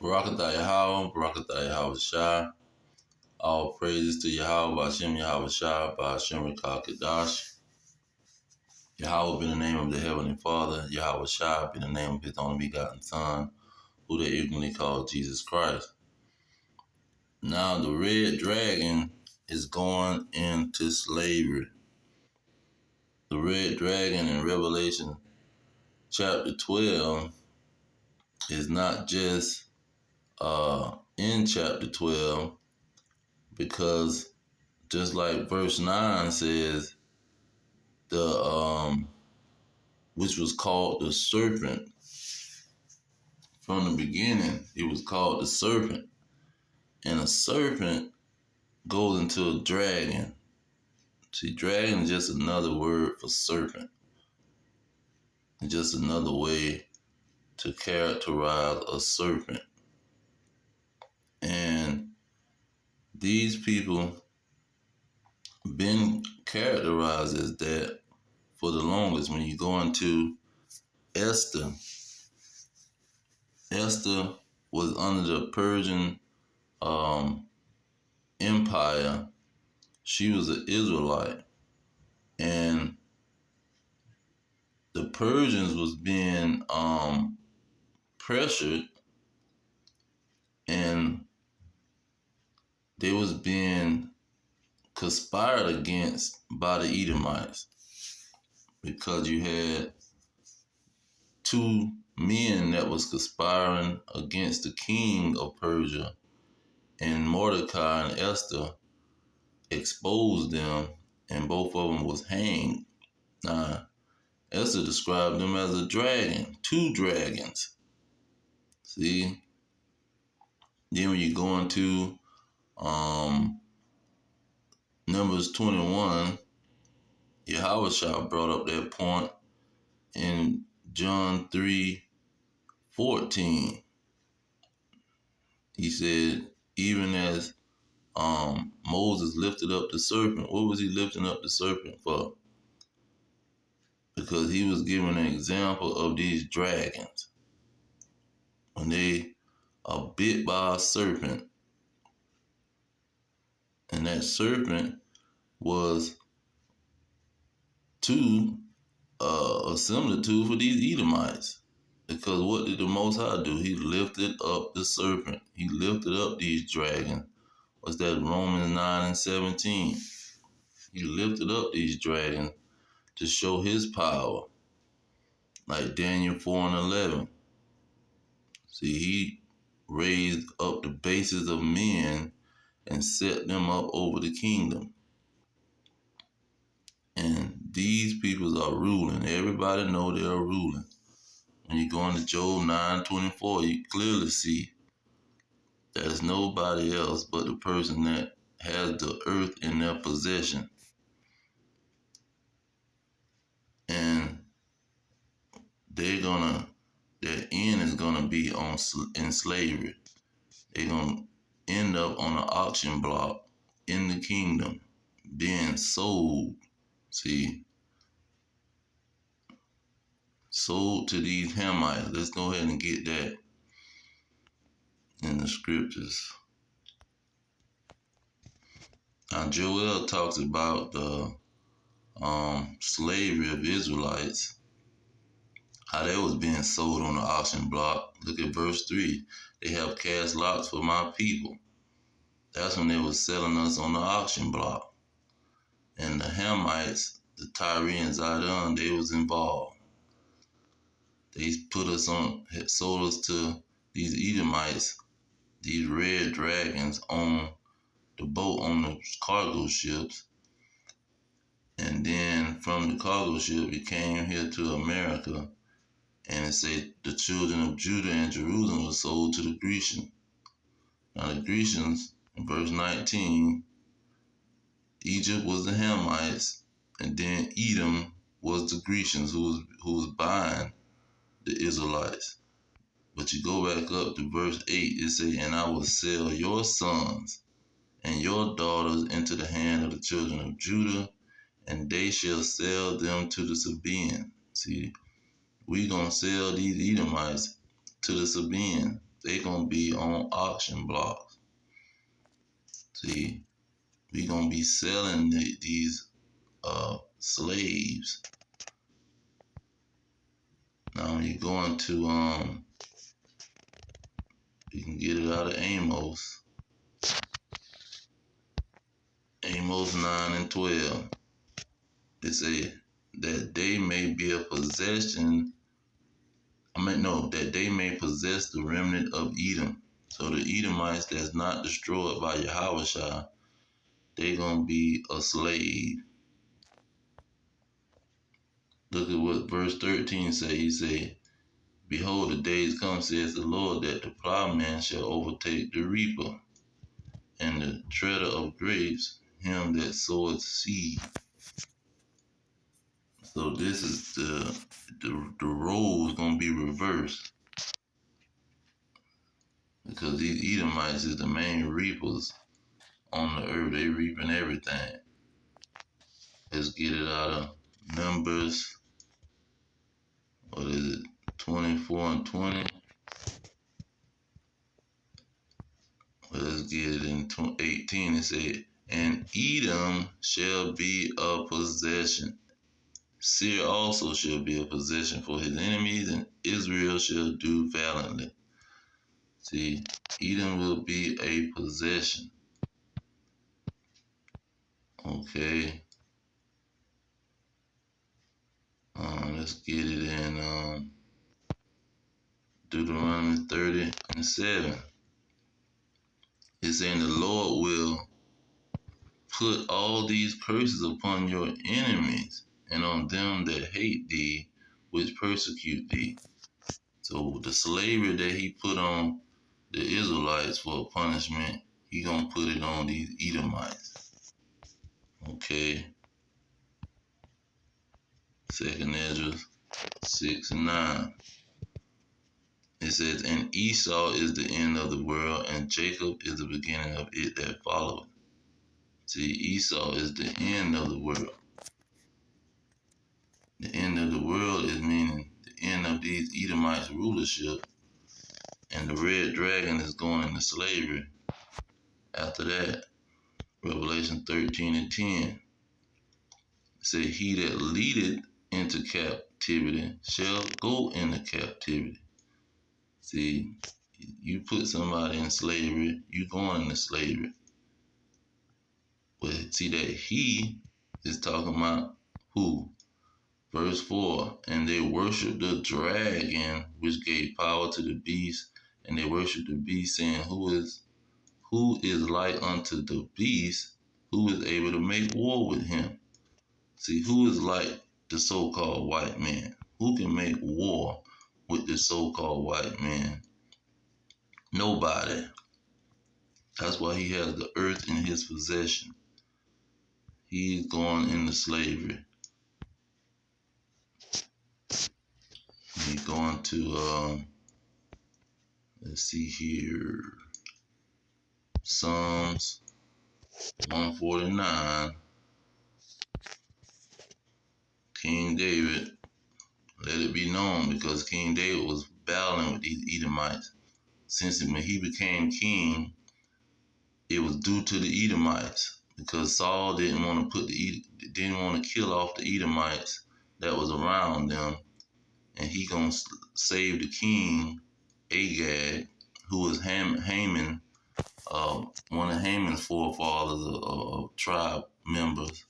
Barakatah Yahweh, Barakatah Yahweh Shai. All praises to Yahweh, Ba'ashem Yahweh Shai, Ba'ashem Rekah Kadash. Yahweh be the name of the Heavenly Father. Yahweh Shai be the name of His only begotten Son, who they ignorantly call Jesus Christ. Now the red dragon is going into slavery. The red dragon in Revelation chapter 12 is not just in chapter 12, because just like verse 9 says, which was called the serpent. From the beginning, it was called the serpent. And a serpent goes into a dragon. See, dragon is just another word for serpent. It's just another way to characterize a serpent. And these people been characterized as that for the longest. When you go into Esther, Esther was under the Persian Empire. She was an Israelite, and the Persians was being pressured, and they was being conspired against by the Edomites, because you had two men that was conspiring against the king of Persia, and Mordecai and Esther exposed them, and both of them was hanged. Now, Esther described them as a dragon, two dragons. See? Then when you go into Numbers 21, Yahweh brought up that point in John 3:14. He said, even as Moses lifted up the serpent, what was he lifting up the serpent for? Because he was giving an example of these dragons. When they are bit by a serpent, and that serpent was a similitude for these Edomites. Because what did the Most High do? He lifted up the serpent. He lifted up these dragons. What's that? Romans 9:17. He lifted up these dragons to show his power. Like Daniel 4:11. See, he raised up the bases of men and set them up over the kingdom. And these people are ruling. Everybody know they are ruling. When you go into Job 9:24, you clearly see there's nobody else but the person that has the earth in their possession. And their end is gonna be in slavery. They're gonna end up on an auction block in the kingdom, being sold. See, sold to these Hamites. Let's go ahead and get that in the scriptures. Now, Joel talks about the slavery of Israelites, how they was being sold on the auction block. Look at verse 3. They have cast lots for my people. That's when they was selling us on the auction block. And the Hamites, the Tyrians, Zidon, they was involved. They put us on, sold us to these Edomites, these red dragons, on the boat, on the cargo ships. And then from the cargo ship, it came here to America. And it said the children of Judah and Jerusalem were sold to the Grecians. Now the Grecians, in verse 19, Egypt was the Hamites, and then Edom was the Grecians who was buying the Israelites. But you go back up to verse 8, it says, and I will sell your sons and your daughters into the hand of the children of Judah, and they shall sell them to the Sabaeans. See, we gonna sell these Edomites to the Sabaeans. They gonna be on auction blocks. See, we gonna be selling these slaves. Now when you go into you can get it out of Amos 9:12. It say that they may be a possession. That they may possess the remnant of Edom. So the Edomites that's not destroyed by Yahushua, they gonna be a slave. Look at what verse 13 say. He say, behold, the days come, says the Lord, that the plowman shall overtake the reaper, and the treader of grapes him that soweth seed. So this is the roles gonna be reversed, because these Edomites is the main reapers on the earth. They reaping everything. Let's get it out of Numbers. What is it? 24 and 20. Let's get it in 18. It said, and Edom shall be a possession. Seir also shall be a possession for his enemies, and Israel shall do valiantly. See, Edom will be a possession. Okay. Let's get it in Deuteronomy 30:7. It's saying the Lord will put all these curses upon your enemies and on them that hate thee, which persecute thee. So the slavery that he put on the Israelites for punishment, he gonna put it on these Edomites. Okay. 2nd Ezra 6:9. It says, and Esau is the end of the world, and Jacob is the beginning of it that followeth. See, Esau is the end of the world. The end of the world is meaning the end of these Edomites' rulership, and the red dragon is going into slavery after that. Revelation 13:10. It says, he that leadeth into captivity shall go into captivity. See, you put somebody in slavery, you going into slavery. But see that he is talking about who? Verse 4, and they worshiped the dragon, which gave power to the beast, and they worshiped the beast, saying, who is like unto the beast, who is able to make war with him? See, who is like the so-called white man? Who can make war with the so-called white man? Nobody. That's why he has the earth in his possession. He's going into slavery. He's going to, let's see here, Psalms 149. King David, let it be known, because King David was battling with these Edomites. Since when he became king, it was due to the Edomites, because Saul didn't want to kill off the Edomites that was around them, and he gonna save the king Agag, who was Haman, one of Haman's forefathers, tribe members,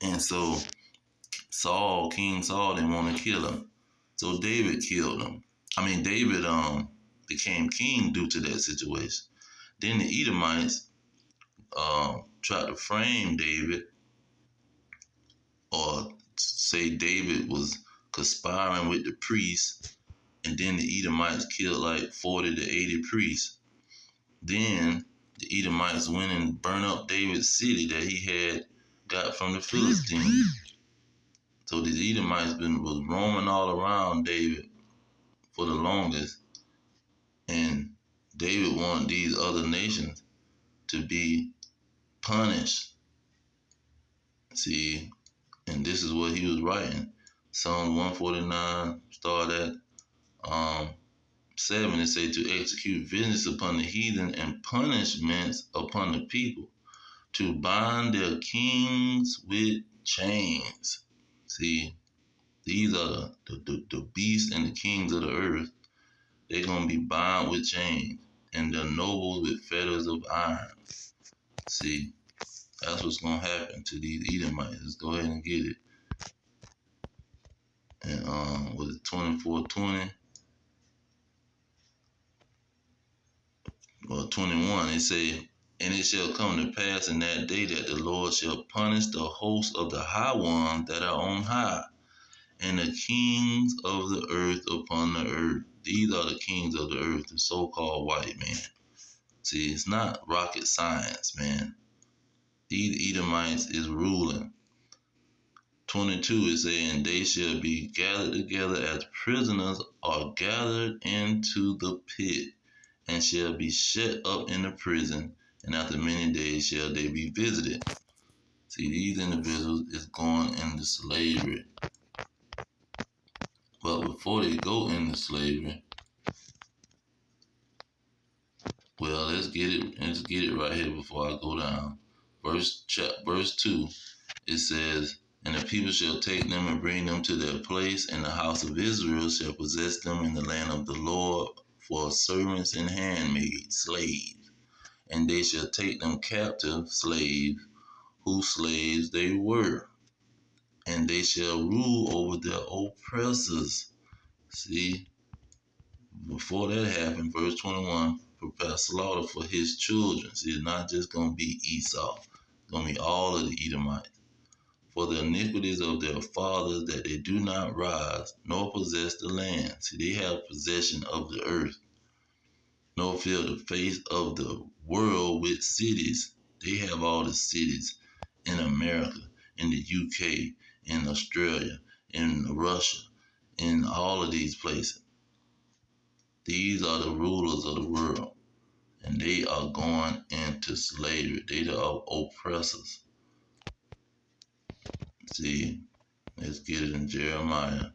and so King Saul didn't want to kill him, so David killed him. David became king due to that situation. Then the Edomites tried to frame David, or say David was conspiring with the priests, and then the Edomites killed like 40 to 80 priests. Then the Edomites went and burned up David's city that he had got from the Philistines. So the Edomites was roaming all around David for the longest, and David wanted these other nations to be punished. See, and this is what he was writing. Psalm 149, start at 7, it say to execute vengeance upon the heathen and punishments upon the people, to bind their kings with chains. See, these are the beasts and the kings of the earth. They're going to be bound with chains, and the nobles with fetters of iron. See, that's what's going to happen to these Edomites. Let's go ahead and get it. And was it 24:20 or 21? It say, and it shall come to pass in that day that the Lord shall punish the hosts of the high ones that are on high, and the kings of the earth upon the earth. These are the kings of the earth, the so-called white man. See, it's not rocket science, man. These Edomites is ruling. 22 is saying, they shall be gathered together as prisoners are gathered into the pit, and shall be shut up in the prison, and after many days shall they be visited. See, these individuals is going into slavery. But before they go into slavery, well, let's get it right here before I go down. Verse 2, it says, and the people shall take them and bring them to their place, and the house of Israel shall possess them in the land of the Lord for servants and handmaids, slaves. And they shall take them captive slaves, whose slaves they were, and they shall rule over their oppressors. See, before that happened, verse 21, prepare slaughter for his children. See, it's not just going to be Esau. It's going to be all of the Edomites. For the iniquities of their fathers, that they do not rise, nor possess the land. See, they have possession of the earth, nor fill the face of the world with cities. They have all the cities in America, in the UK, in Australia, in Russia, in all of these places. These are the rulers of the world, and they are going into slavery. They are oppressors. See, let's get it in Jeremiah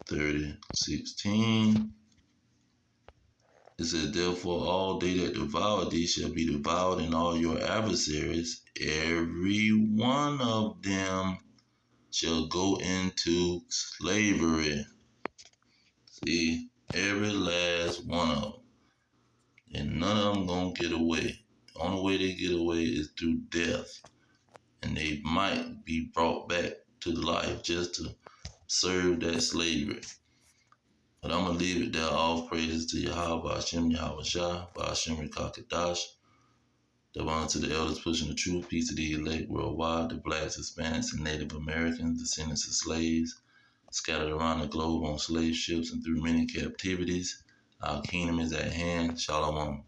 30:16. It says, therefore all they that devour thee shall be devoured, and all your adversaries, every one of them shall go into slavery. See, every last one of them. And none of them gonna get away. The only way they get away is through death. And they might be brought back to life just to serve that slavery. But I'm going to leave it there. All praises to Yahweh, Hashem, Yahweh Shah, Hashem, Rekakadash. The honor to the elders pushing the truth. Peace to the elect worldwide, the blacks, Hispanics, and Native Americans, descendants of slaves, scattered around the globe on slave ships and through many captivities. Our kingdom is at hand. Shalom.